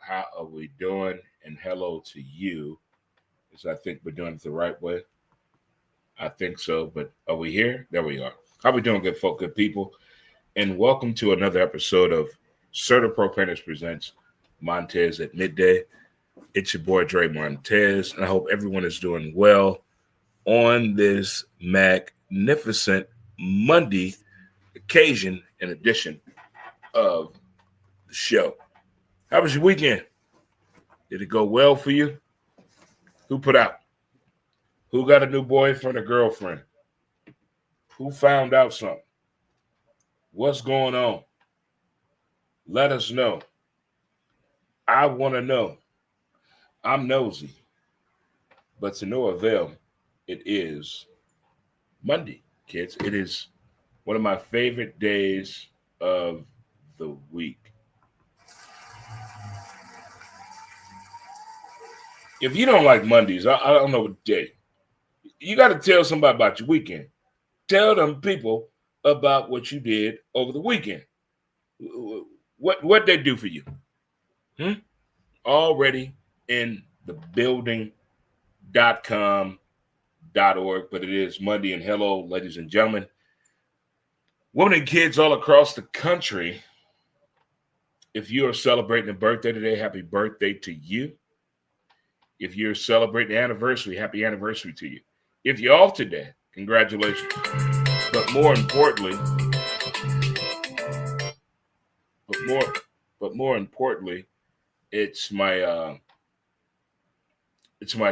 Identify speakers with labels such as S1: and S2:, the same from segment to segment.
S1: How are we doing? And hello to you. Because I think we're doing it the right way. I think so. But are we here? There we are. How we doing, good folk, good people? And welcome to another episode of CertaPro Painters Presents Montez at Midday. It's your boy, Dre Montez. And I hope everyone is doing well on this magnificent Monday occasion and edition of the show. How was your weekend? Did it go well for you? Who put out? Who got a new boyfriend or girlfriend? Who found out something? What's going on? Let us know. I want to know. I'm nosy. But to no avail, it is Monday, kids. It is one of my favorite days of the week. If you don't like Mondays, I don't know what day. You got to tell somebody about your weekend. Tell them people about what you did over the weekend. What they do for you. Already in the building.com.org, but it is Monday. And hello, ladies and gentlemen. Women and kids all across the country, if you are celebrating a birthday today, happy birthday to you. If you're celebrating an anniversary, happy anniversary to you. If you're off today, congratulations. But more importantly, it's my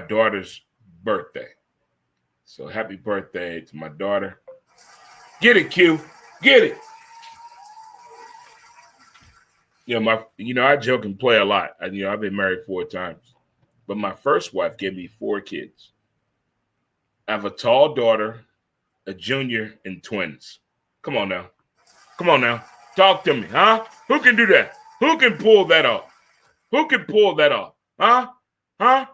S1: daughter's birthday. So happy birthday to my daughter. Get it, Q. Get it. I joke and play a lot. I've been married 4 times. But my first wife gave me 4 kids. I have a tall daughter, a junior, and twins. Come on now. Talk to me, huh? Who can do that? Who can pull that off? Huh? I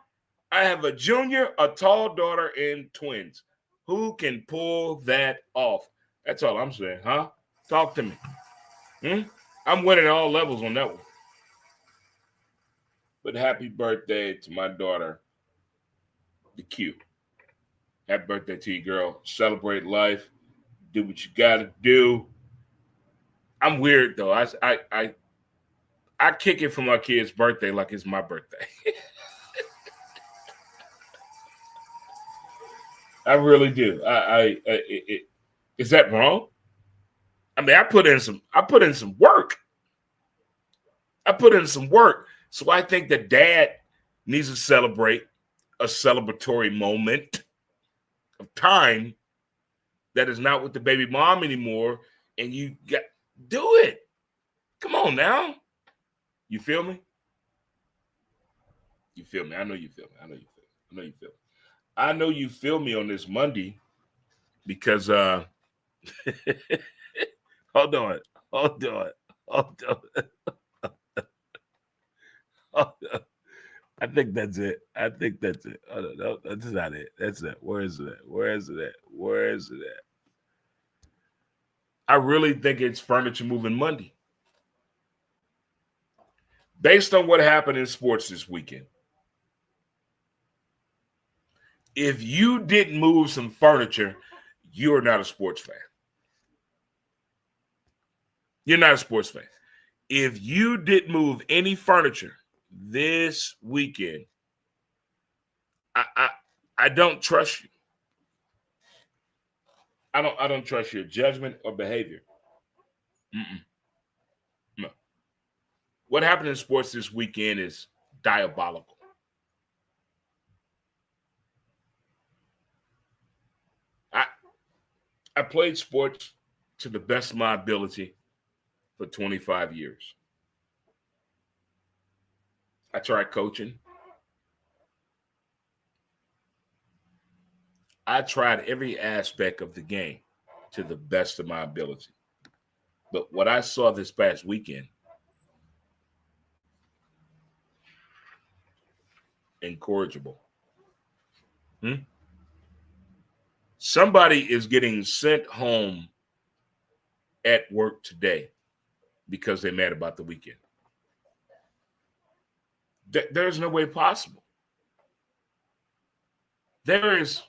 S1: have a junior, a tall daughter, and twins. Who can pull that off? That's all I'm saying, huh? Talk to me. I'm winning all levels on that one. But happy birthday to my daughter, the Q. Happy birthday to you, girl. Celebrate life. Do what you gotta do. I'm weird though. I kick it for my kid's birthday like it's my birthday. I really do. Is that wrong? I mean, I put in some work. So I think that dad needs to celebrate a celebratory moment of time that is not with the baby mom anymore. And you got do it. Come on now. You feel me? You feel me? I know you feel me. I know you feel me on this Monday because hold on. I think that's it. Oh, no, that's not it. That's it. Where is it? I really think it's Furniture Moving Monday. Based on what happened in sports this weekend, if you didn't move some furniture, you're not a sports fan. You're not a sports fan. If you didn't move any furniture this weekend, I don't trust you. I don't trust your judgment or behavior. No. What happened in sports this weekend is diabolical. I played sports to the best of my ability for 25 years. I tried coaching. I tried every aspect of the game to the best of my ability. But what I saw this past weekend, incorrigible. Somebody is getting sent home at work today because they're mad about the weekend. There's no way possible. There is,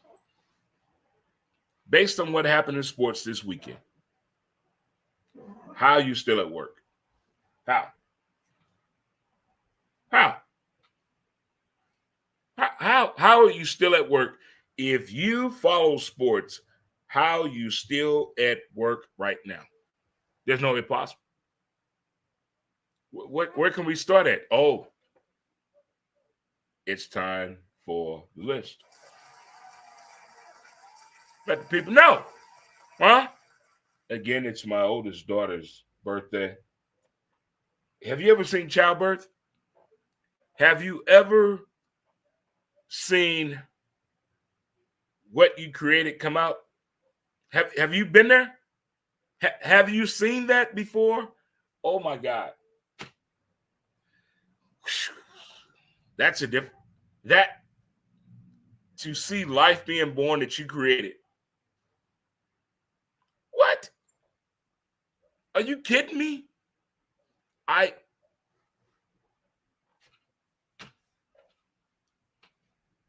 S1: based on what happened in sports this weekend, how are you still at work? How? How? How are you still at work? If you follow sports, how are you still at work right now? There's no way possible. Where can we start at? Oh, it's time for the list. Let the people know. Huh? Again, it's my oldest daughter's birthday. Have you ever seen childbirth? Have you ever seen what you created come out? Have you been there? Have you seen that before? Oh my God. That's a different, that to see life being born that you created. What? Are you kidding me?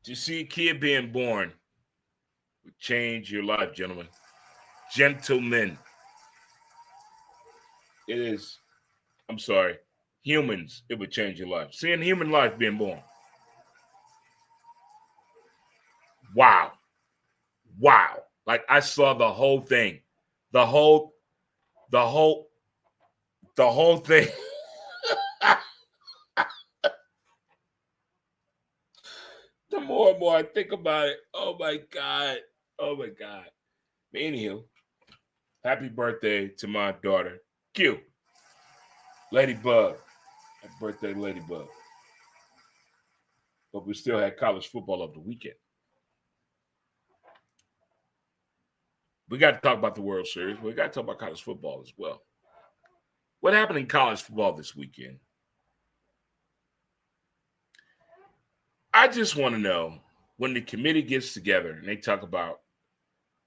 S1: To see a kid being born would change your life, gentlemen. Gentlemen. It is, I'm sorry, humans, it would change your life. Seeing human life being born. Wow. Wow. Like I saw the whole thing. The whole thing. The more and more I think about it, oh my God. Oh my God. But anywho, happy birthday to my daughter, Q. Ladybug. Happy birthday, Ladybug. But we still had college football over the weekend. We got to talk about the World Series. We got to talk about college football as well. What happened in college football this weekend? I just want to know, when the committee gets together and they talk about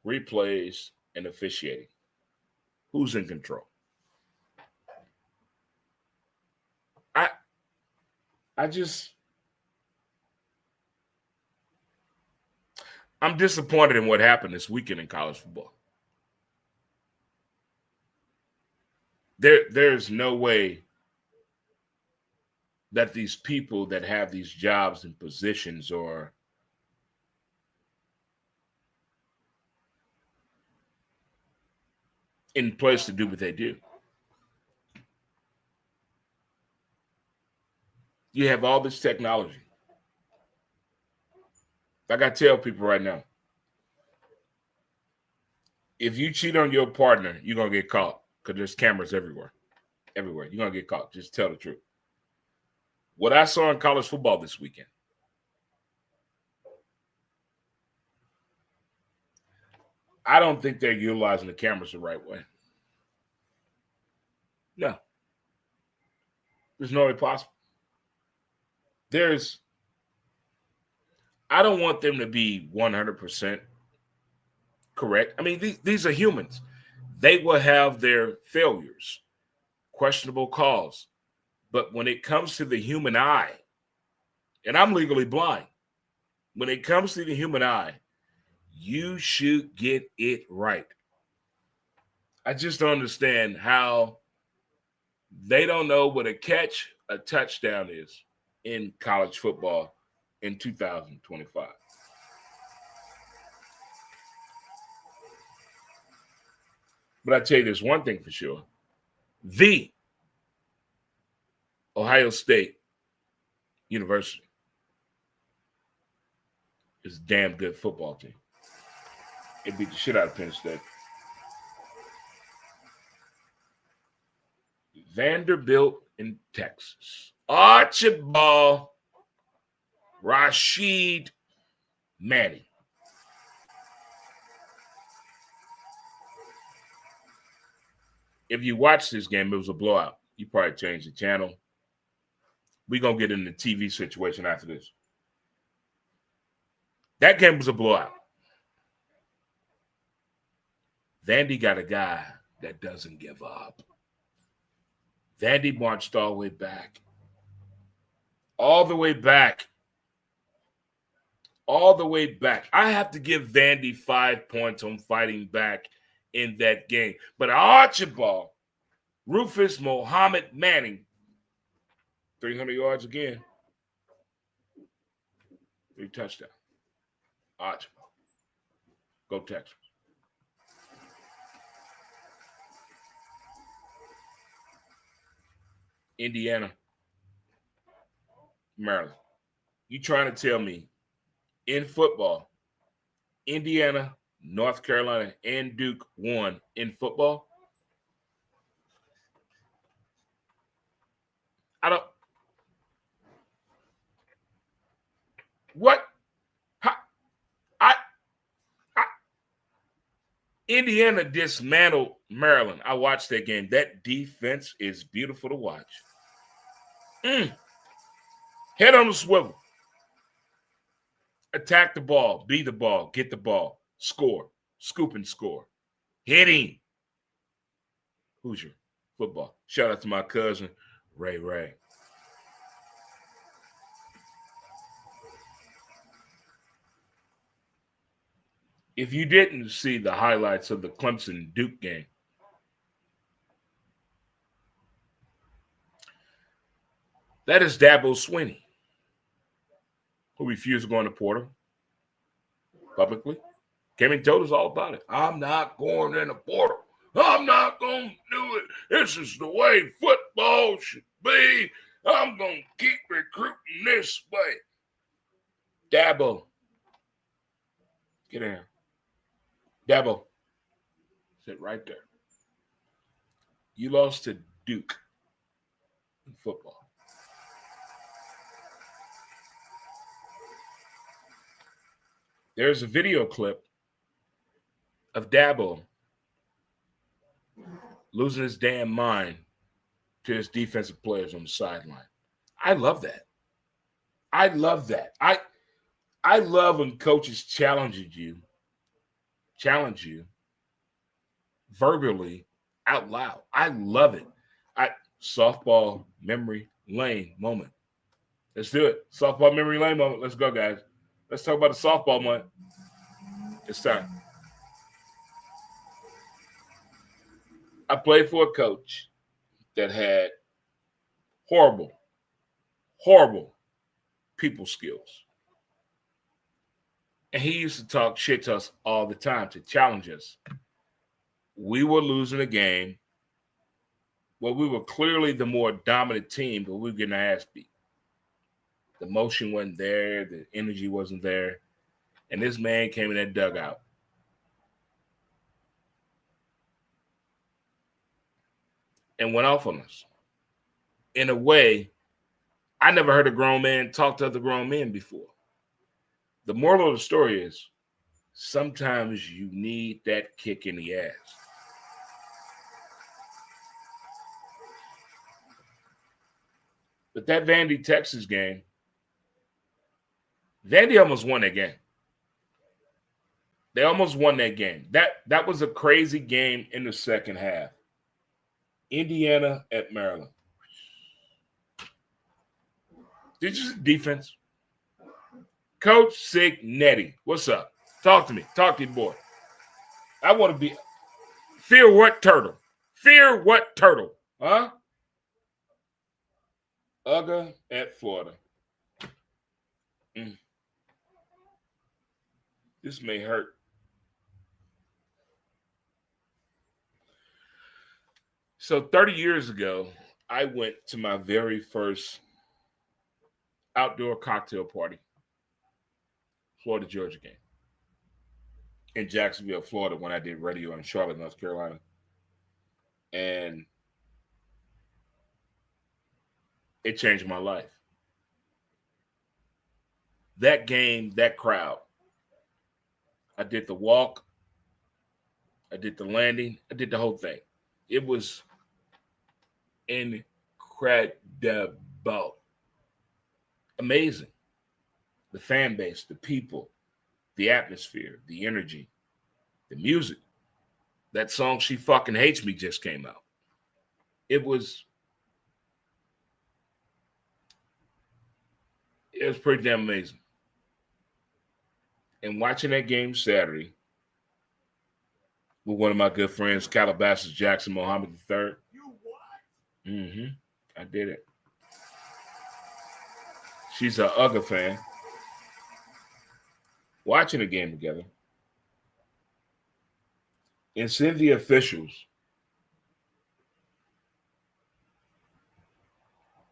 S1: replays and officiating, who's in control? I'm disappointed in what happened this weekend in college football. There's no way that these people that have these jobs and positions are in place to do what they do. You have all this technology. Like I tell people right now, if you cheat on your partner, you're going to get caught because there's cameras everywhere. Everywhere. You're going to get caught. Just tell the truth. What I saw in college football this weekend, I don't think they're utilizing the cameras the right way. No. There's no way possible. I don't want them to be 100% correct. I mean, these are humans. They will have their failures, questionable calls. But when it comes to the human eye, and I'm legally blind, when it comes to the human eye, you should get it right. I just don't understand how they don't know what a catch, a touchdown is in college football in 2025. But I tell you this one thing for sure. The Ohio State University is a damn good football team. It beat the shit out of Penn State. Vanderbilt in Texas. Archibald Rashid Manning. If you watch this game, it was a blowout. You probably changed the channel. We're going to get in the TV situation after this. That game was a blowout. Vandy got a guy that doesn't give up. Vandy marched all the way back. All the way back. All the way back. I have to give Vandy 5 points on fighting back in that game. But Archibald, Rufus Muhammad Manning, 300 yards again. 3 touchdowns. Archibald. Go Texas. Indiana. Maryland. You trying to tell me in football, Indiana, North Carolina, and Duke won in football? I don't. What? Indiana dismantled Maryland. I watched that game. That defense is beautiful to watch. Head on the swivel. Attack the ball. Be the ball. Get the ball. Score. Scoop and score. Hitting. Hoosier football. Shout out to my cousin, Ray. If you didn't see the highlights of the Clemson-Duke game, that is Dabo Swinney, who refused to go in the portal publicly. Came and told us all about it. I'm not going in the portal. I'm not going to do it. This is the way football should be. I'm going to keep recruiting this way. Dabo, get in here. Dabo, sit right there. You lost to Duke in football. There's a video clip of Dabo losing his damn mind to his defensive players on the sideline. I love that. I love that. I love when coaches challenge you verbally out loud. I love it. Softball memory lane moment. Let's do it. Softball memory lane moment. Let's go, guys. Let's talk about the softball moment. It's time. I played for a coach that had horrible people skills. And he used to talk shit to us all the time to challenge us. We were losing a game. Well, we were clearly the more dominant team, but we were getting our ass beat. The motion wasn't there. The energy wasn't there. And this man came in that dugout. And went off on us. In a way, I never heard a grown man talk to other grown men before. The moral of the story is sometimes you need that kick in the ass. But that Vandy, Texas game, Vandy almost won that game. They almost won that game. That was a crazy game in the second half. Indiana at Maryland. Did you see defense? Coach Signetti, what's up? Talk to me. Talk to your boy. I want to be. Fear what turtle? Fear what turtle? Huh? Uga at Florida. This may hurt. So 30 years ago, I went to my very first outdoor cocktail party, Florida-Georgia game, in Jacksonville, Florida, when I did radio in Charlotte, North Carolina. And it changed my life. That game, that crowd. I did the walk. I did the landing. I did the whole thing. It was incredible. Amazing. The fan base, the people, the atmosphere, the energy, the music. That song, She Fucking Hates Me, just came out. It was It was pretty damn amazing. And watching that game Saturday with one of my good friends, Calabasas Jackson Muhammad III. You what? Mm-hmm. I did it. She's a UGA fan. Watching the game together. And seeing the officials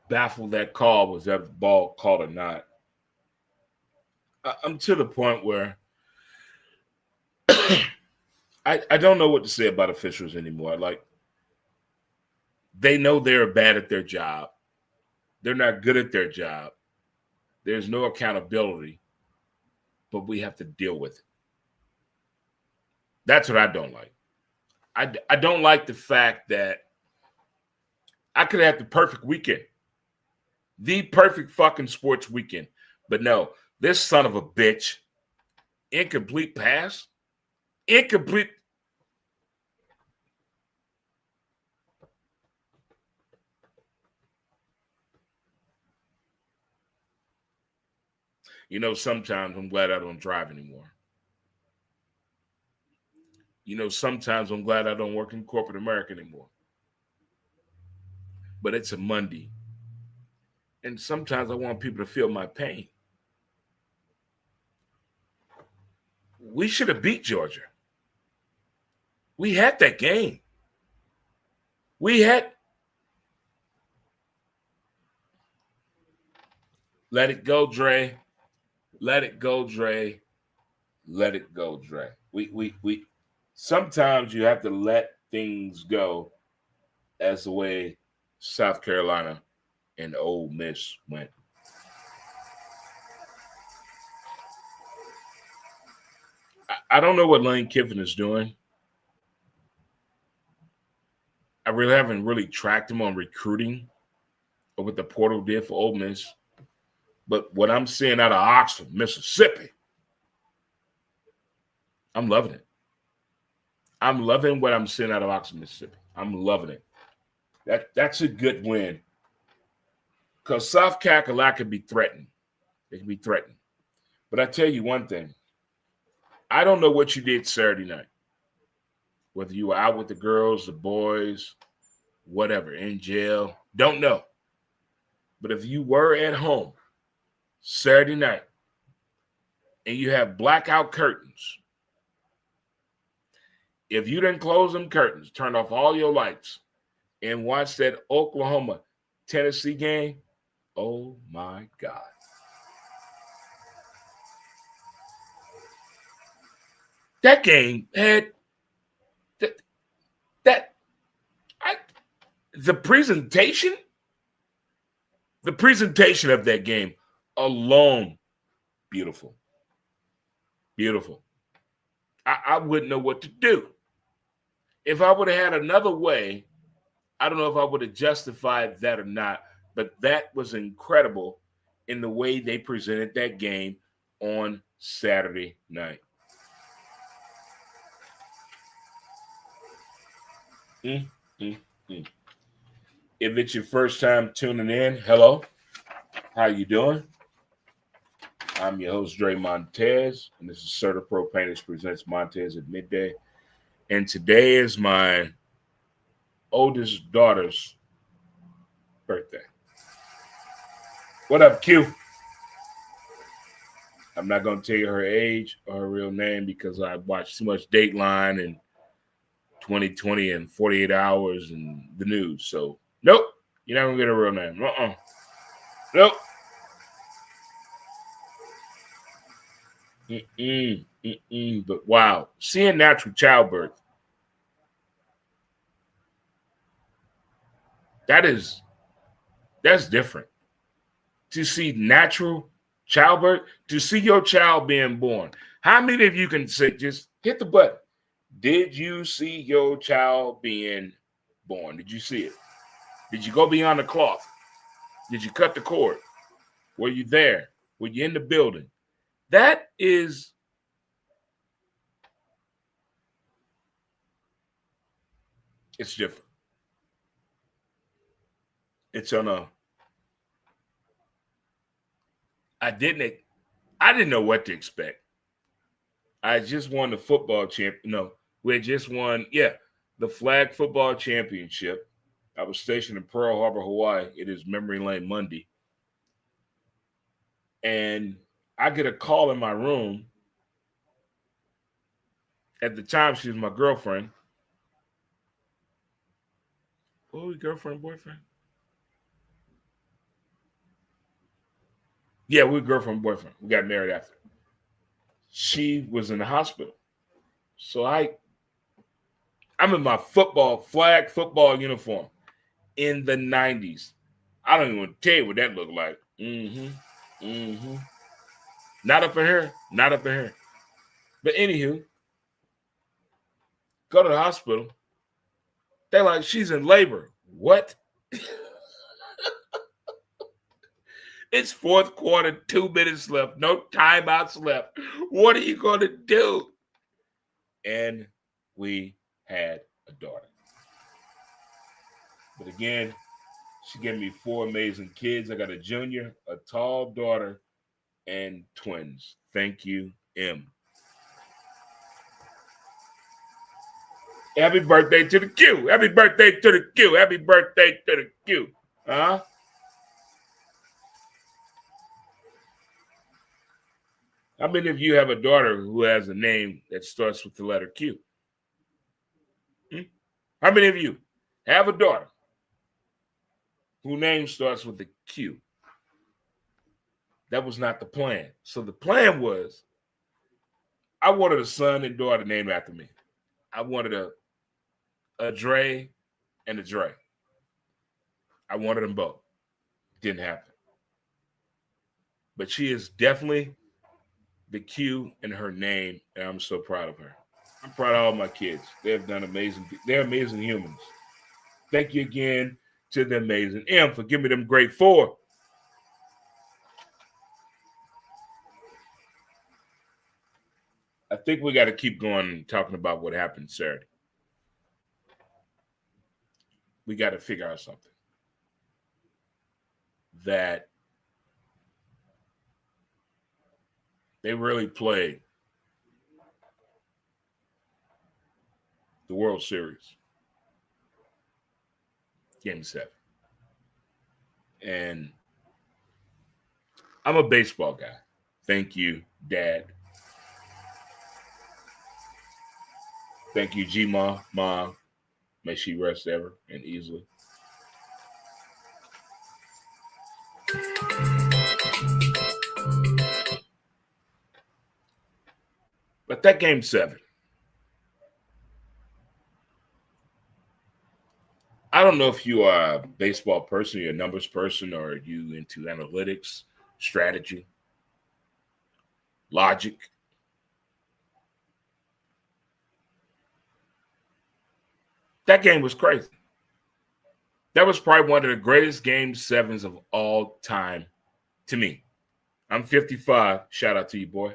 S1: baffle that call, was that ball called or not. I'm to the point where I don't know what to say about officials anymore. Like, they know they're bad at their job. They're not good at their job. There's no accountability, but we have to deal with it. That's what I don't like. I don't like the fact that I could have the perfect weekend, the perfect fucking sports weekend. But no, this son of a bitch, incomplete pass, incomplete. You know, sometimes I'm glad I don't drive anymore. You know, sometimes I'm glad I don't work in corporate America anymore. But it's a Monday. And sometimes I want people to feel my pain. We should have beat Georgia. We had that game. We had. Let it go, Dre. Let it go, Dre. Let it go, Dre. We sometimes you have to let things go, as the way South Carolina and Ole Miss went. I don't know what Lane Kiffin is doing. I really haven't tracked him on recruiting or what the portal did for Ole Miss. But what I'm seeing out of Oxford, Mississippi, I'm loving it. I'm loving what I'm seeing out of Oxford, Mississippi. I'm loving it. That's a good win. Because South Carolina can be threatened. They can be threatened. But I tell you one thing. I don't know what you did Saturday night. Whether you were out with the girls, the boys, whatever, in jail. Don't know. But if you were at home Saturday night and you have blackout curtains, if you didn't close them curtains, turn off all your lights, and watch that Oklahoma-Tennessee game, oh my God. That game had the presentation of that game alone, beautiful. Beautiful. I wouldn't know what to do. If I would have had another way, I don't know if I would have justified that or not, but that was incredible in the way they presented that game on Saturday night. Mm, mm, mm. If it's your first time tuning in, hello. How you doing? I'm your host, Dre Montez, and this is CertaPro Painters presents Montez at Midday. And today is my oldest daughter's birthday. What up, Q? I'm not going to tell you her age or her real name because I watched too much Dateline and 2020 and 48 Hours and the news. So, nope, you're not going to get a real name. Nope. But wow, seeing natural childbirth, that's different. To see natural childbirth, to see your child being born. How many of you can say, just hit the button? Did you see your child being born? Did you see it? Did you go beyond the cloth? Did you cut the cord? Were you there? Were you in the building? That is, it's different. It's on a, I didn't know what to expect. I just won the football champ. No, we had just won, the flag football championship. I was stationed in Pearl Harbor, Hawaii. It is Memory Lane Monday. And I get a call in my room. At the time, she was my girlfriend. What was girlfriend, boyfriend? Yeah, we were girlfriend, boyfriend. We got married after. She was in the hospital. So I'm in my flag football uniform in the 90s. I don't even want to tell you what that looked like. Not up in here. Not up in here. But anywho, go to the hospital. They're like, she's in labor. What? It's fourth quarter, 2 minutes left. No timeouts left. What are you going to do? And we had a daughter. But again, she gave me 4 amazing kids. I got a junior, a tall daughter, and twins. Thank you, M. Happy birthday to the Q. Happy birthday to the Q. Happy birthday to the Q. Huh? How many of you have a daughter who has a name that starts with the letter Q? How many of you have a daughter whose name starts with the Q? That was not the plan. So the plan was, I wanted a son and daughter named after me. I wanted a Dre and a Dre. I wanted them both. Didn't happen. But she is definitely the Q in her name, and I'm so proud of her. I'm proud of all my kids. They have done amazing. They're amazing humans. Thank you again to the amazing M for giving me them great 4. I think we got to keep going and talking about what happened Saturday. We got to figure out something that they really played the World Series, Game 7. And I'm a baseball guy. Thank you, Dad. Thank you, G-Ma, Mom. May she rest ever and easily. But that Game 7, I don't know if you are a baseball person, you're a numbers person, or are you into analytics, strategy, logic. That game was crazy. That was probably one of the greatest Game 7s of all time to me. I'm 55. Shout out to you, boy.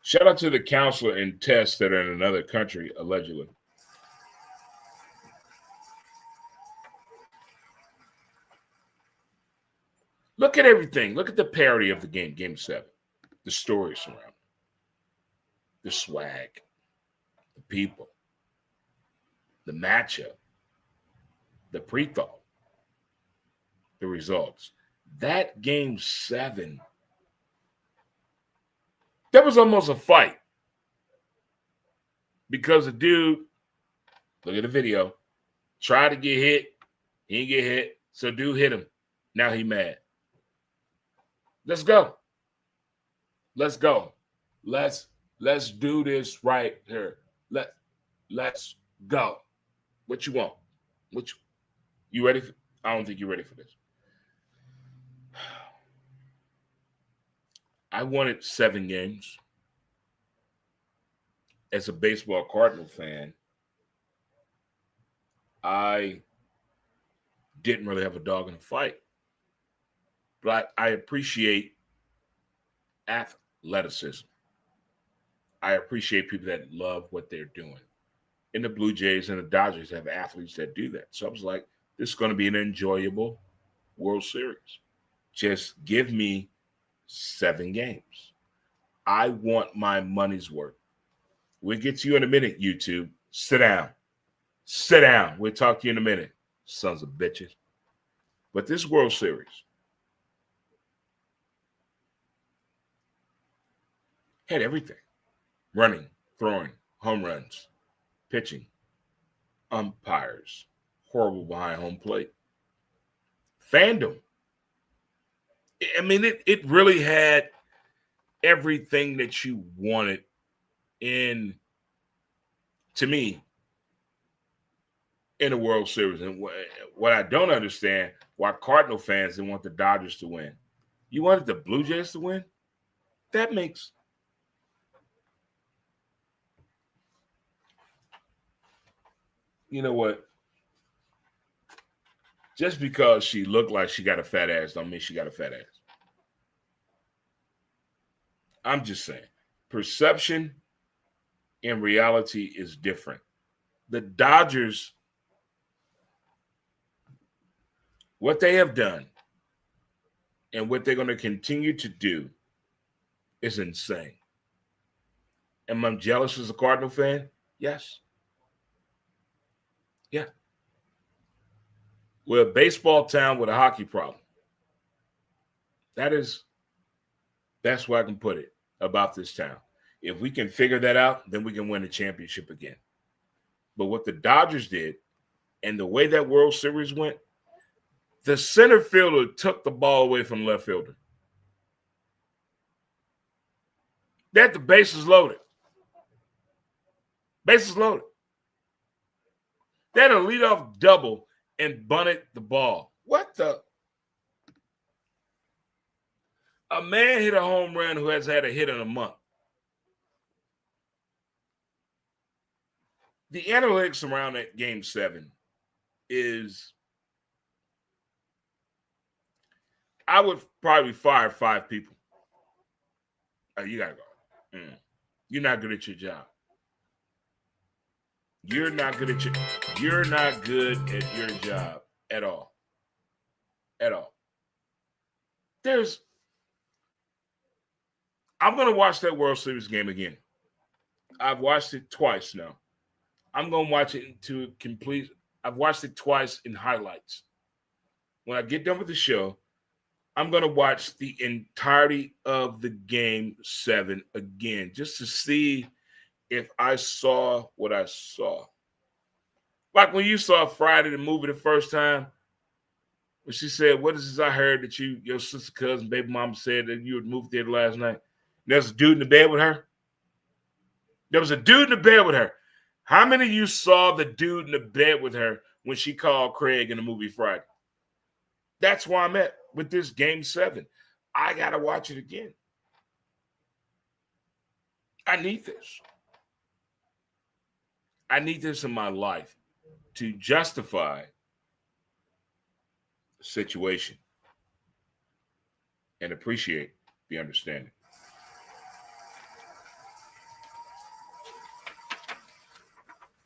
S1: Shout out to the counselor and tests that are in another country, allegedly. Look at everything. Look at the parody of the game, Game 7. The stories around it. The swag. The people. The matchup. The pre-thought. The results. That Game 7, that was almost a fight. Because the dude, look at the video, tried to get hit. He didn't get hit. So dude hit him. Now he mad. Let's go. Let's go. Let's do this right here. Let's go. What you want? You ready? I don't think you're ready for this. I wanted 7 games. As a baseball Cardinal fan, I didn't really have a dog in the fight. But I appreciate athleticism. I appreciate people that love what they're doing. And the Blue Jays and the Dodgers have athletes that do that. So I was like, This is going to be an enjoyable World Series. Just give me 7 games. I want my money's worth. We'll get to you in a minute, YouTube. Sit down. Sit down. We'll talk to you in a minute, sons of bitches. But this World Series had everything. Running, throwing, home runs, pitching, umpires, horrible behind home plate. Fandom. I mean, it really had everything that you wanted in, to me, in the World Series. And what I don't understand, why Cardinal fans didn't want the Dodgers to win. You wanted the Blue Jays to win? That makes... You know what? Just because she looked like she got a fat ass don't mean she got a fat ass. I'm just saying. Perception and reality is different. The Dodgers, what they have done and what they're going to continue to do is insane. Am I jealous as a Cardinal fan? Yes. Yeah. We're a baseball town with a hockey problem. That's where I can put it about this town. If we can figure that out, then we can win the championship again. But what the Dodgers did and the way that World Series went, the center fielder took the ball away from the left fielder. They had the bases loaded. Bases loaded. They had a leadoff double and bunted the ball. What the? A man hit a home run who has had a hit in a month. The analytics around that Game 7 is, I would probably fire 5 people. Oh, you got to go. You're not good at your job. You're not good at your job at all. At all. I'm going to watch that World Series game again. I've watched it twice now. I'm going to watch it to complete. I've watched it twice in highlights. When I get done with the show, I'm going to watch the entirety of the Game 7 again, just to see if I saw what I saw. Like when you saw Friday, the movie, the first time, when she said, "What is this I heard that your sister, cousin, baby mom said that you had moved there last night?" There's a dude in the bed with her. There was a dude in the bed with her. How many of you saw the dude in the bed with her when she called Craig in the movie Friday? That's where I'm at with this Game 7. I got to watch it again. I need this. I need this in my life to justify the situation and appreciate the understanding.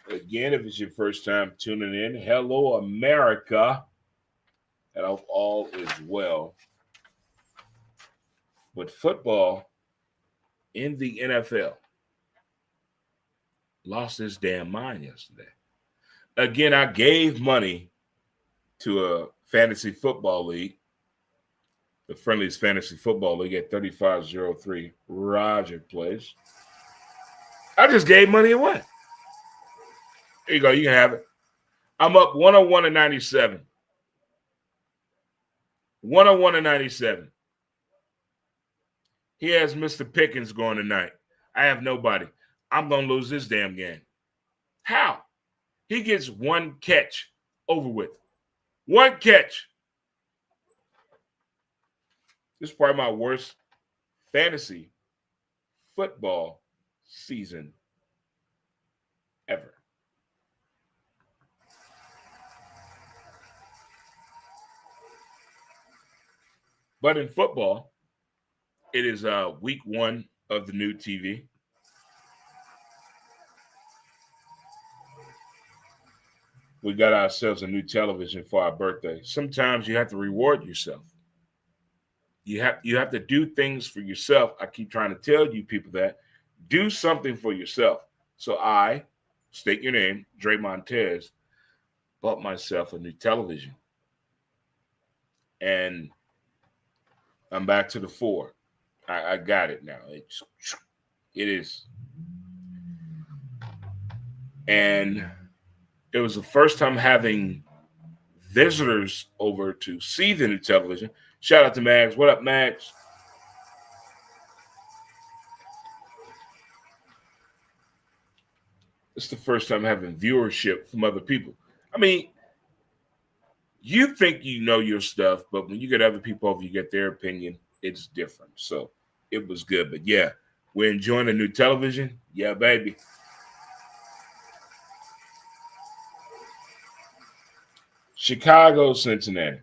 S1: Again, if it's your first time tuning in, hello, America. And I hope all is well. But football in the NFL lost its damn mind yesterday. Again, I gave money to a fantasy football league, the Friendlies Fantasy Football League at 3503 Roger Place. I just gave money away. There you go. You can have it. I'm up 101-97. 101-97. He has Mr. Pickens going tonight. I have nobody. I'm going to lose this damn game. How? He gets one catch over with. One catch. This is probably my worst fantasy football season ever. But in football, it is week 1 of the new TV. We got ourselves a new television for our birthday. Sometimes you have to reward yourself. You have to do things for yourself. I keep trying to tell you people that. Do something for yourself. So I, state your name, Dre Montez, bought myself a new television. And I'm back to the 4. I got it now. It is. And it was the first time having visitors over to see the new television. Shout out to Max. What up, Max? It's the first time having viewership from other people. I mean, you think you know your stuff, but when you get other people over, you get their opinion. It's different. So it was good. But yeah, we're enjoying the new television. Yeah, baby. Chicago, Cincinnati.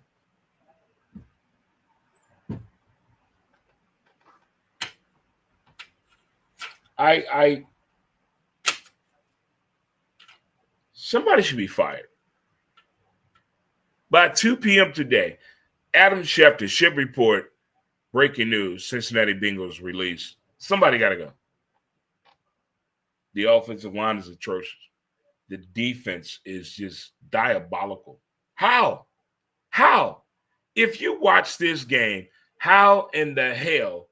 S1: I somebody should be fired. By 2 p.m. today, Adam Schefter should report breaking news, Cincinnati Bengals release. Somebody got to go. The offensive line is atrocious. The defense is just diabolical. How? If you watch this game, how in the hell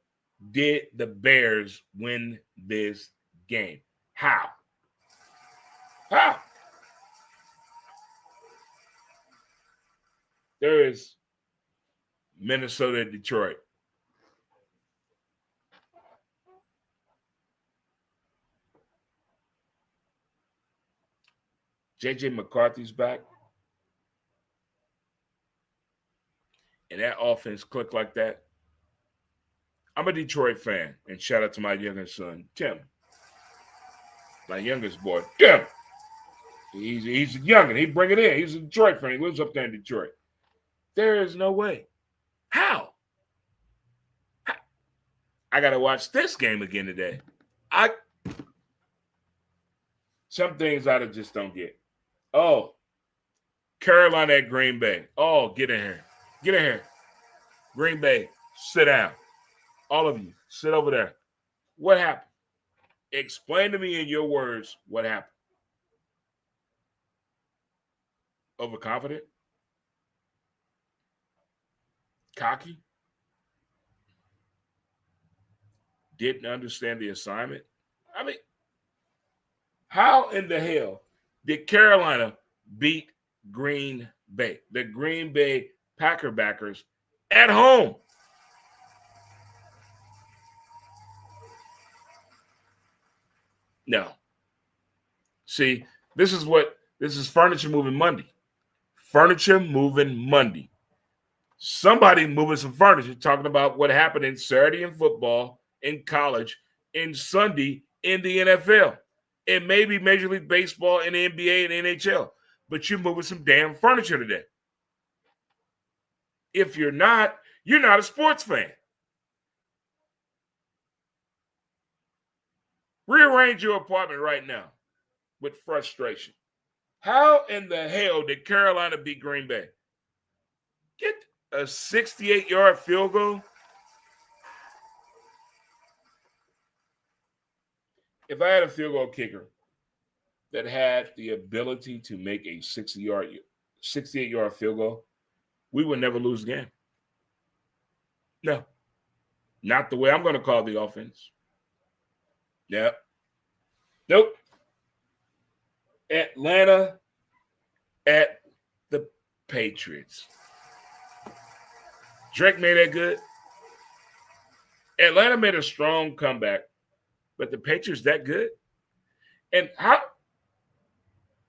S1: did the Bears win this game? How? There is Minnesota and Detroit. J.J. McCarthy's back. And that offense clicked like that. I'm a Detroit fan. And shout out to my youngest son, Tim. My youngest boy, Tim. He's a youngin'. He bring it in. He's a Detroit fan. He lives up there in Detroit. There is no way. How? I got to watch this game again today. Some things I just don't get. Oh, Carolina at Green Bay. Oh, get in here. Get in here. Green Bay, sit down. All of you, sit over there. What happened? Explain to me in your words what happened. Overconfident? Cocky? Didn't understand the assignment? I mean, how in the hell did Carolina beat Green Bay? The Green Bay Packer backers at home. No. See, this is Furniture Moving Monday. Furniture Moving Monday. Somebody moving some furniture, talking about what happened in Saturday in football, in college, in Sunday in the NFL. It may be Major League Baseball and the NBA and NHL, but you're moving some damn furniture today. If you're not a sports fan. Rearrange your apartment right now with frustration. How in the hell did Carolina beat Green Bay? Get a 68-yard field goal? If I had a field goal kicker that had the ability to make a 68-yard field goal, we would never lose the game. No. Not the way I'm going to call the offense. Yeah. Nope. Atlanta at the Patriots. Drake made that good. Atlanta made a strong comeback, but the Patriots that good? And how?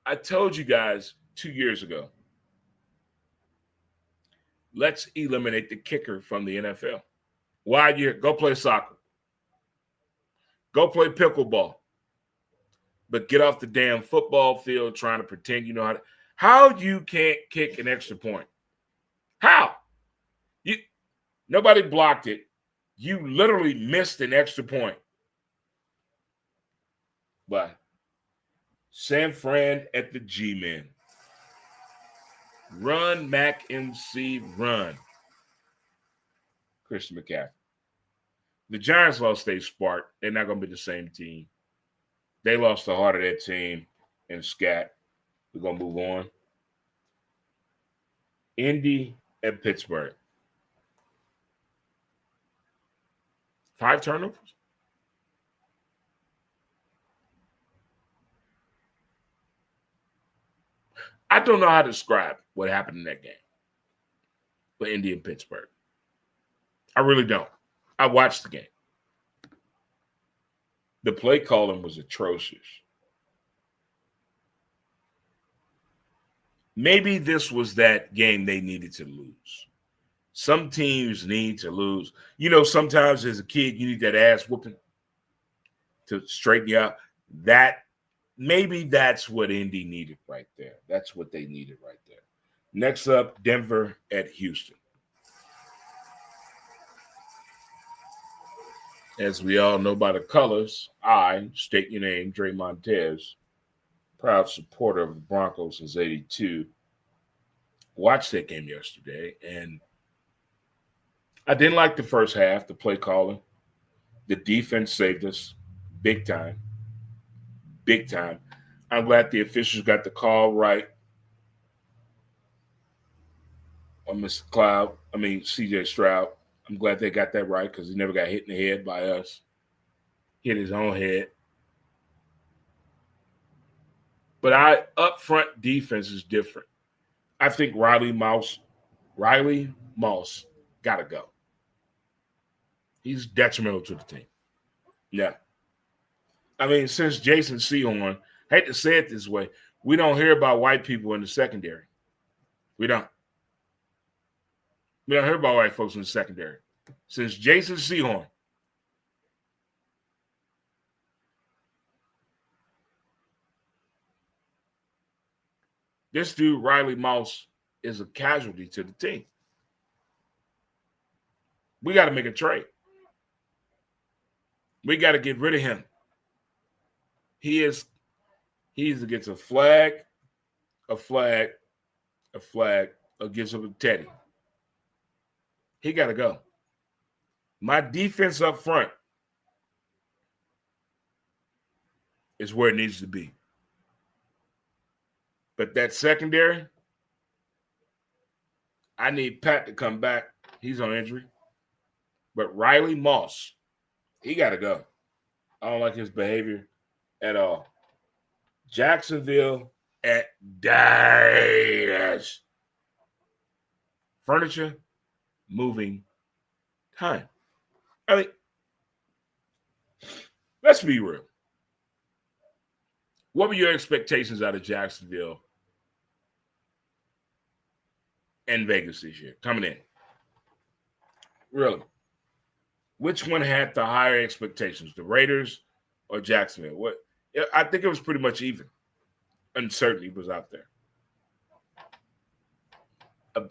S1: I told you guys 2 years ago, let's eliminate the kicker from the NFL. Why you go play soccer? Go play pickleball. But get off the damn football field trying to pretend you know how to. How you can't kick an extra point? How? Nobody blocked it. You literally missed an extra point. But San Fran at the G-Men. Run, Mac MC, run. Christian McCaffrey. The Giants lost their spark. They're not going to be the same team. They lost the heart of that team and scat. We're going to move on. Indy at Pittsburgh. 5 turnovers? I don't know how to describe what happened in that game for Indy and Pittsburgh. I really don't. I watched the game. The play calling was atrocious. Maybe this was that game they needed to lose. Some teams need to lose. You know, sometimes as a kid, you need that ass whooping to straighten you out. Maybe that's what Indy needed right there. That's what they needed right there. Next up, Denver at Houston. As we all know by the colors, I, state your name, Dre Montez, proud supporter of the Broncos since '82, watched that game yesterday, and I didn't like the first half, the play calling. The defense saved us big time. Big time. I'm glad the officials got the call right on CJ Stroud. I'm glad they got that right because he never got hit in the head by us. Hit his own head. But up front defense is different. I think Riley Moss got to go. He's detrimental to the team. Yeah. I mean, since Jason Sehorn, I hate to say it this way, we don't hear about white people in the secondary. We don't. We don't hear about white folks in the secondary. Since Jason Sehorn. This dude, Riley Moss, is a casualty to the team. We got to make a trade. We got to get rid of him. He either gets a flag, or gives him a teddy. He got to go. My defense up front is where it needs to be. But that secondary, I need Pat to come back. He's on injury. But Riley Moss, he got to go. I don't like his behavior at all. Jacksonville at Dallas. Furniture, moving, time. I mean, let's be real. What were your expectations out of Jacksonville and Vegas this year coming in? Really? Which one had the higher expectations, the Raiders or Jacksonville? I think it was pretty much even. Uncertainty was out there.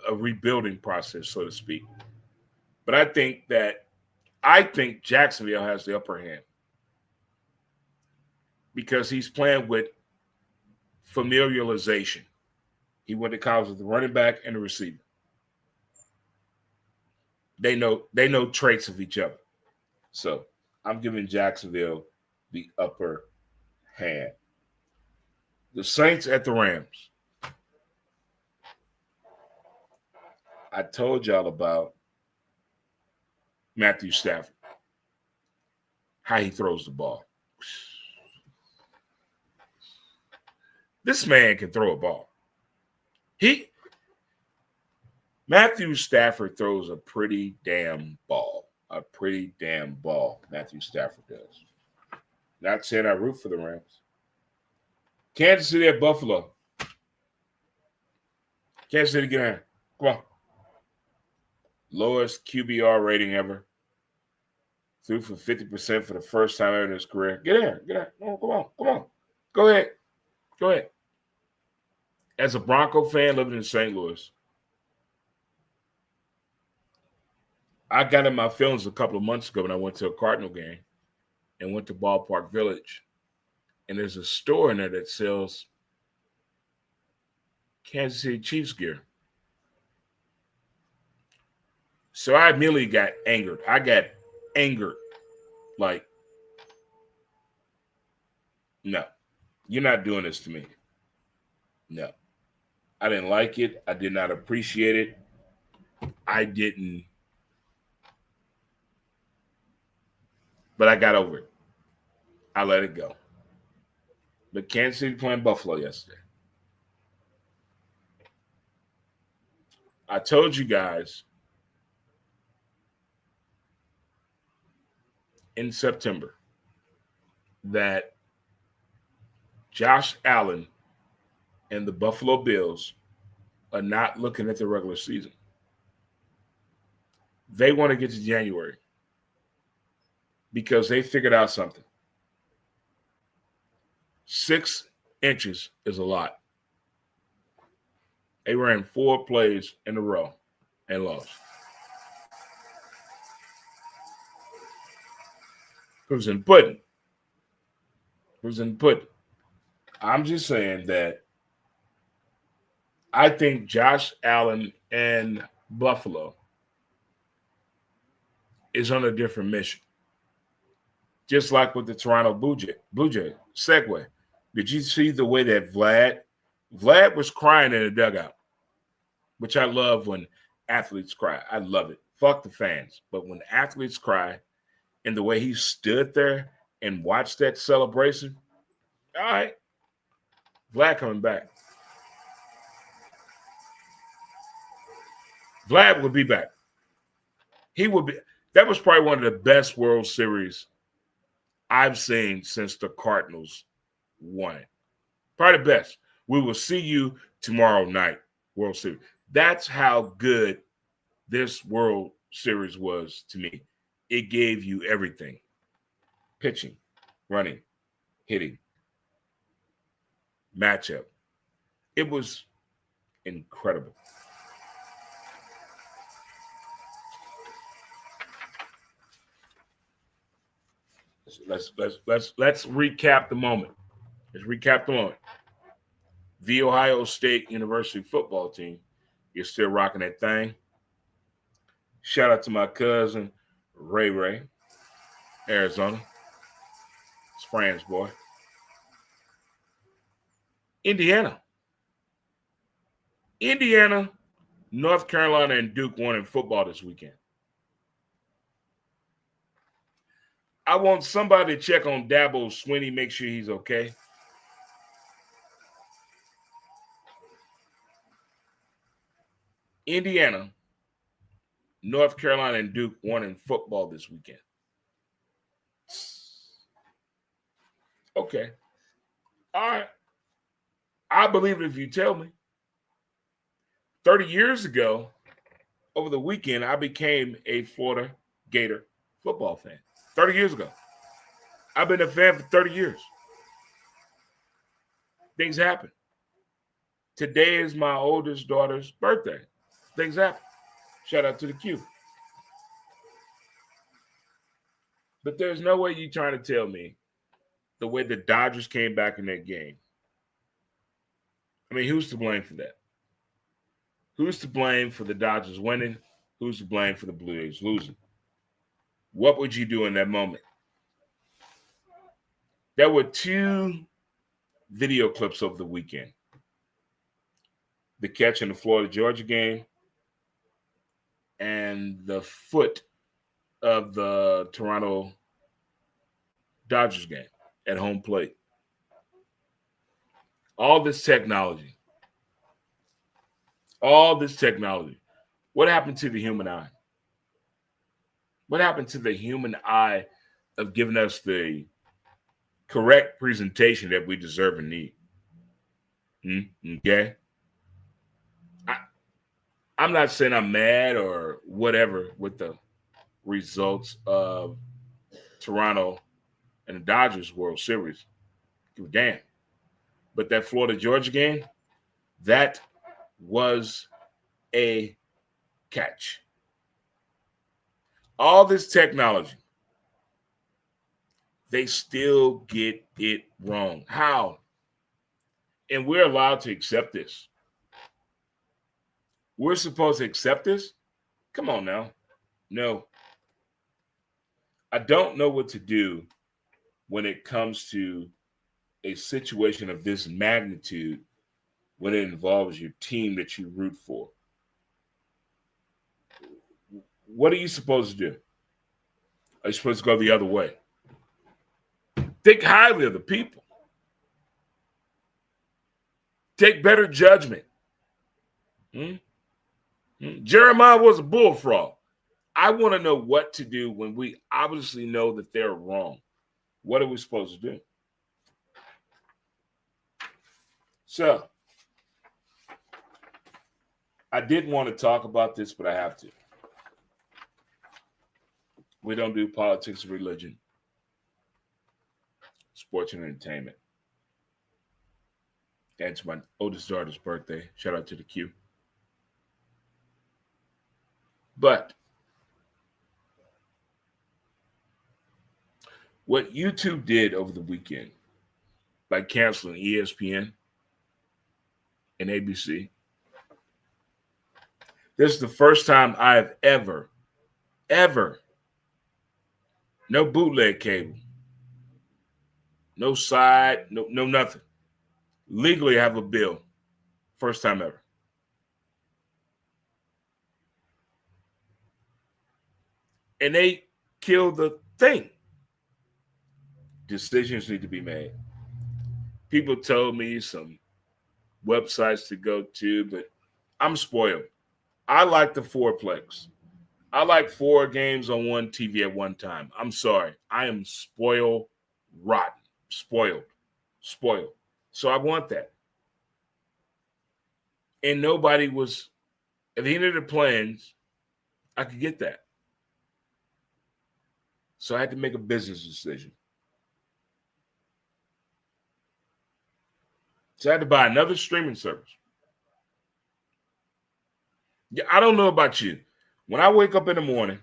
S1: A rebuilding process, so to speak. But I think Jacksonville has the upper hand because he's playing with familiarization. He went to college with the running back and the receiver. They know traits of each other. So I'm giving Jacksonville the upper hand. The Saints at the Rams. I told y'all about Matthew Stafford, how he throws the ball. This man can throw a ball. Matthew Stafford throws a pretty damn ball. Matthew Stafford does. Not saying I root for the Rams. Kansas City at Buffalo. Kansas City, get in. Come on. Lowest QBR rating ever. Threw for 50% for the first time ever in his career. Get in. Oh, come on. Go ahead. As a Bronco fan living in St. Louis, I got in my feelings a couple of months ago when I went to a Cardinal game and went to Ballpark Village. And there's a store in there that sells Kansas City Chiefs gear. So I immediately got angered. I got angered. Like, no, you're not doing this to me. No. I didn't like it. I did not appreciate it. I didn't. But I got over it. I let it go. But Kansas City playing Buffalo yesterday. I told you guys in September that Josh Allen and the Buffalo Bills are not looking at the regular season. They want to get to January because they figured out something. 6 inches is a lot. They ran 4 plays in a row and lost. Who's in pudding? Who's in pudding? I'm just saying that I think Josh Allen and Buffalo is on a different mission. Just like with the Toronto Blue Jay segue. Did you see the way that Vlad was crying in the dugout, which I love when athletes cry. I love it. Fuck the fans. But when athletes cry and the way he stood there and watched that celebration, all right, Vlad coming back. Vlad would be back. He would be. That was probably one of the best World Series I've seen since the Cardinals won it. Probably the best. We will see you tomorrow night, World Series. That's how good this World Series was to me. It gave you everything. Pitching, running, hitting, matchup. It was incredible. Let's recap the moment. Let's recap the moment. The Ohio State University football team, you're still rocking that thing. Shout out to my cousin Ray, Arizona. It's Fran's boy. Indiana, North Carolina, and Duke won in football this weekend. I want somebody to check on Dabo Swinney, make sure he's okay. Indiana, North Carolina, and Duke won in football this weekend. Okay. All right. I believe it if you tell me. 30 years ago, over the weekend, I became a Florida Gator football fan. 30 years ago. I've been a fan for 30 years. Things happen. Today is my oldest daughter's birthday. Things happen. Shout out to the Q. But there's no way you're trying to tell me the way the Dodgers came back in that game. I mean, who's to blame for that? Who's to blame for the Dodgers winning? Who's to blame for the Blue Jays losing? What would you do in that moment? There were 2 video clips over the weekend. The catch in the Florida-Georgia game and the foot of the Toronto Dodgers game at home plate. All this technology. What happened to the human eye? What happened to the human eye of giving us the correct presentation that we deserve and need? Okay? I'm not saying I'm mad or whatever with the results of Toronto and the Dodgers World Series. Give a damn. But that Florida-Georgia game, that was a catch. All this technology, they still get it wrong. How? And we're allowed to accept this. We're supposed to accept this? Come on now. No. I don't know what to do when it comes to a situation of this magnitude when it involves your team that you root for. What are you supposed to do? Are you supposed to go the other way? Think highly of the people. Take better judgment. Jeremiah was a bullfrog. I want to know what to do when we obviously know that they're wrong. What are we supposed to do? So, I didn't want to talk about this, but I have to. We don't do politics or religion, sports and entertainment. And it's my oldest daughter's birthday. Shout out to the Q. But what YouTube did over the weekend by canceling ESPN and ABC, this is the first time I've ever, no bootleg cable, no side, no nothing. Legally have a bill. First time ever. And they killed the thing. Decisions need to be made. People told me some websites to go to, but I'm spoiled. I like the fourplex. I like 4 games on one TV at one time. I'm sorry. I am spoiled rotten. Spoiled. So I want that. And nobody was, at the end of the plans, I could get that. So I had to make a business decision. So I had to buy another streaming service. Yeah, I don't know about you. When I wake up in the morning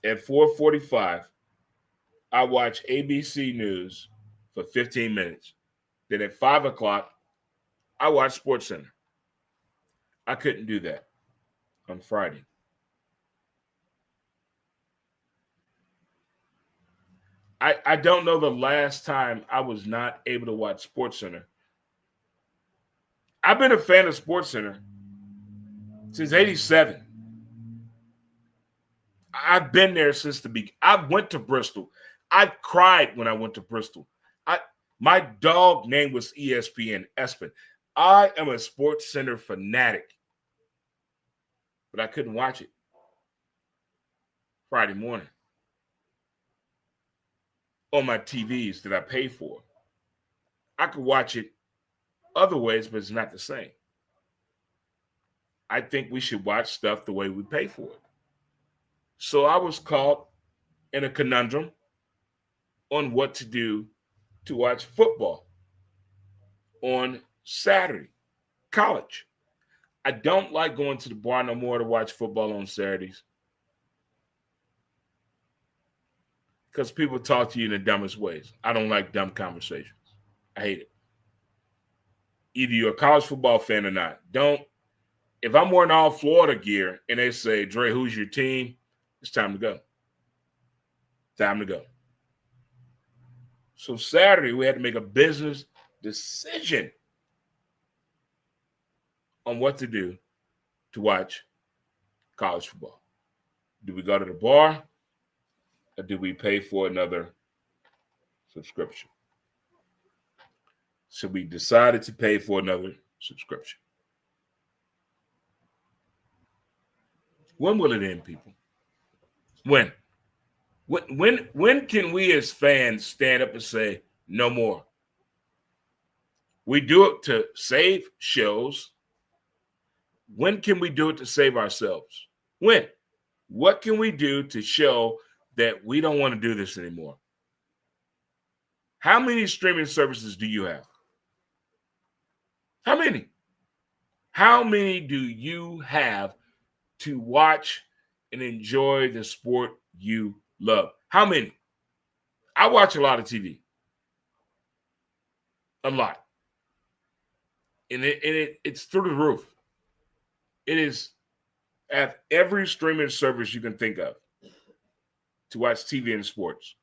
S1: at 4:45, I watch ABC News for 15 minutes. Then at 5 o'clock, I watch SportsCenter. I couldn't do that on Friday. I don't know the last time I was not able to watch SportsCenter. I've been a fan of SportsCenter since '87. I've been there since the beginning. I went to Bristol. I cried when I went to Bristol. My dog name was ESPN Espen. I am a SportsCenter fanatic, but I couldn't watch it Friday morning on my TVs that I pay for. I could watch it other ways, but it's not the same. I think we should watch stuff the way we pay for it. So I was caught in a conundrum on what to do to watch football on Saturday, college. I don't like going to the bar no more to watch football on Saturdays because people talk to you in the dumbest ways. I don't like dumb conversations. I hate it. Either you're a college football fan or not. If I'm wearing all Florida gear and they say, Dre, who's your team? It's time to go. Time to go. So Saturday, we had to make a business decision on what to do to watch college football. Do we go to the bar or do we pay for another subscription? So we decided to pay for another subscription. When will it end, people? When? When can we as fans stand up and say, no more? We do it to save shows. When can we do it to save ourselves? When? What can we do to show that we don't want to do this anymore? How many streaming services do you have? How many? How many do you have to watch and enjoy the sport you love? How many? I watch a lot of TV. A lot. And it's through the roof. It is at every streaming service you can think of to watch TV and sports.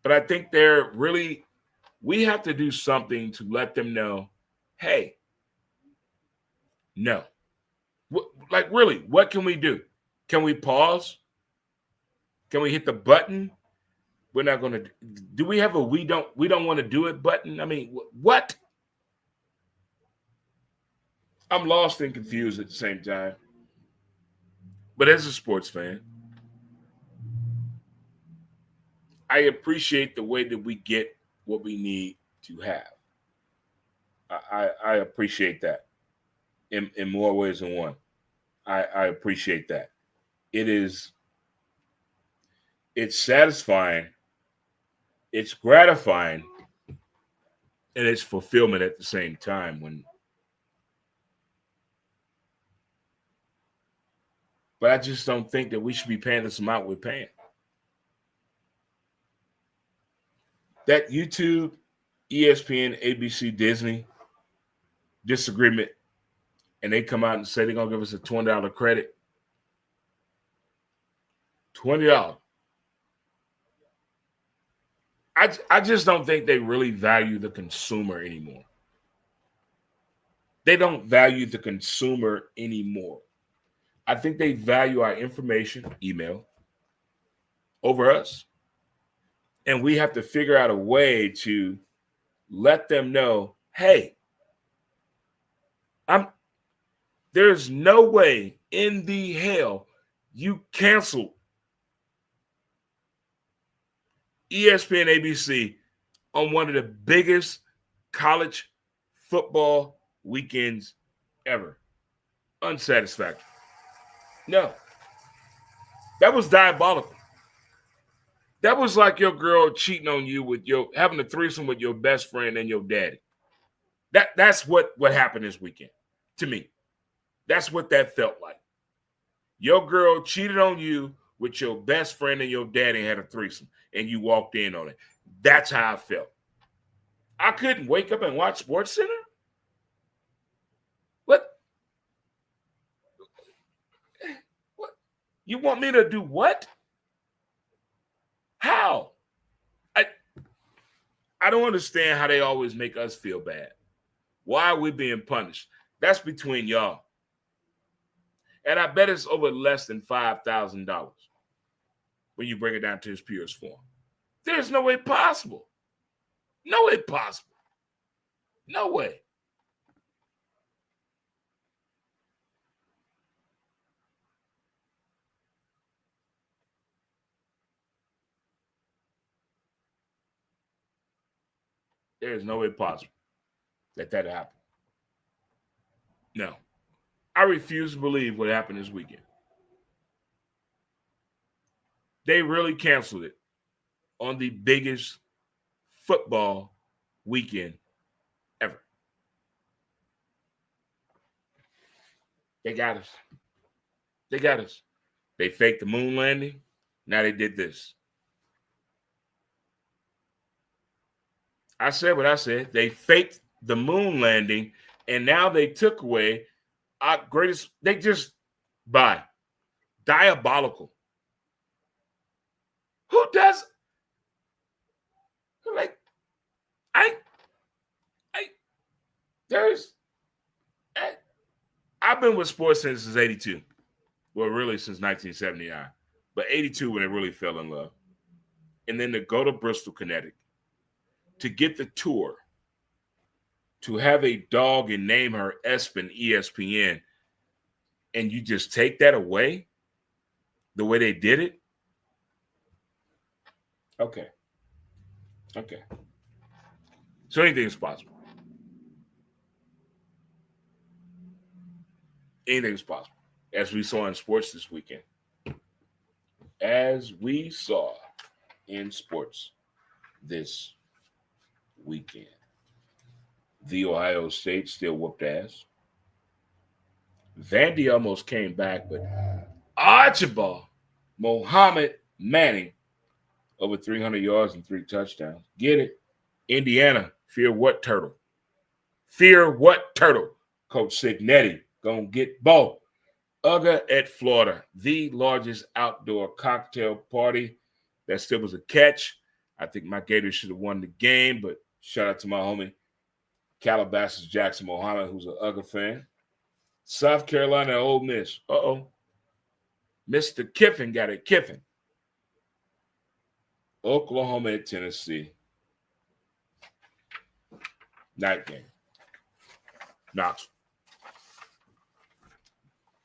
S1: But I think we have to do something to let them know, hey, no. Like, really, what can we do? Can we pause? Can we hit the button? We're not going to. Do we have a we don't want to do it button? I mean, what? I'm lost and confused at the same time. But as a sports fan, I appreciate the way that we get what we need to have. I appreciate that in more ways than one. I appreciate that. It's satisfying, it's gratifying, and it's fulfillment at the same time. But I just don't think that we should be paying this amount we're paying. That YouTube, ESPN, ABC, Disney disagreement, and they come out and say they're going to give us a $20 credit. $20. I just don't think they really value the consumer anymore. They don't value the consumer anymore. I think they value our information, email, over us. And we have to figure out a way to let them know, hey, there's no way in the hell you canceled ESPN ABC on one of the biggest college football weekends ever. Unsatisfactory. No. That was diabolical. That was like your girl cheating on you with having a threesome with your best friend and your daddy. That's what happened this weekend to me. That's what that felt like. Your girl cheated on you with your best friend and your daddy and had a threesome, and you walked in on it. That's how I felt. I couldn't wake up and watch SportsCenter. What? You want me to do what? How? I don't understand how they always make us feel bad. Why are we being punished? That's between y'all. And I bet it's over less than $5,000 when you bring it down to its purest form. There's no way possible. No way possible. No way. There is no way possible that happened. No. I refuse to believe what happened this weekend. They really canceled it on the biggest football weekend ever. They got us. They got us. They faked the moon landing. Now they did this. I said what I said. They faked the moon landing, and now they took away our greatest. They just diabolical. Who does? Like, I've been with sports since '82. Well, really since 1979, but '82 when it really fell in love, and then to go to Bristol, Connecticut, to get the tour, to have a dog and name her ESPN, and you just take that away the way they did it? Okay. So anything's possible. Anything's possible. As we saw in sports this weekend. As we saw in sports this weekend. The Ohio State still whooped ass. Vandy almost came back, but Archibald Mohamed Manning over 300 yards and 3 touchdowns. Get it? Indiana, fear what turtle? Fear what turtle? Coach Signetti gonna get ball. UGA at Florida, the largest outdoor cocktail party. That still was a catch. I think my Gators should have won the game, but shout out to my homie Calabasas Jackson Mohammed, who's an UGA fan. South Carolina at Ole Miss. Mr. Kiffin got it Kiffin. Oklahoma at Tennessee. Night game. Knoxville.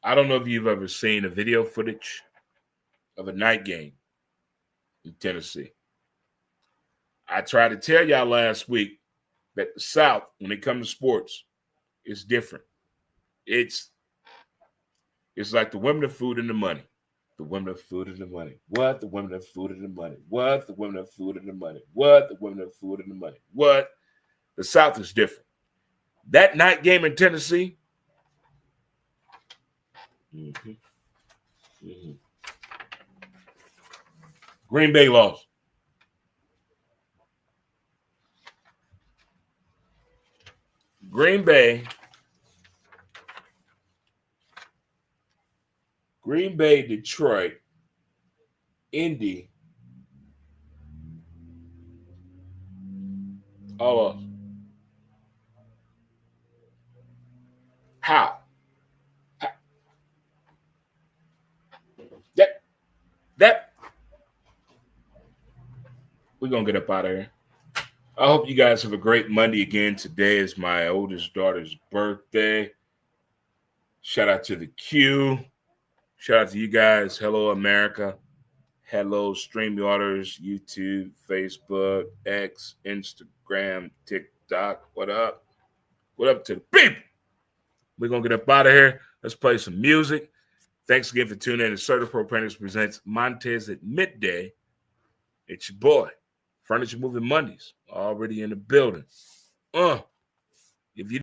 S1: I don't know if you've ever seen a video footage of a night game in Tennessee. I tried to tell y'all last week that the South, when it comes to sports, is different. It's like the women of food and the money. The women of food and the money. What? The women of food and the money. What? The women of food and the money. What? The women of food and the money. What? The South is different. That night game in Tennessee. Green Bay lost. Green Bay, Detroit, Indy, all of us. How? That we're gonna get up out of here. I hope you guys have a great Monday again. Today is my oldest daughter's birthday. Shout out to the Q. Shout out to you guys. Hello, America. Hello, StreamYarders, YouTube, Facebook, X, Instagram, TikTok. What up? What up to the people? We're going to get up out of here. Let's play some music. Thanks again for tuning in to CertaPro Painters presents Montez at Midday. It's your boy, Furniture Moving Mondays, already in the building. If you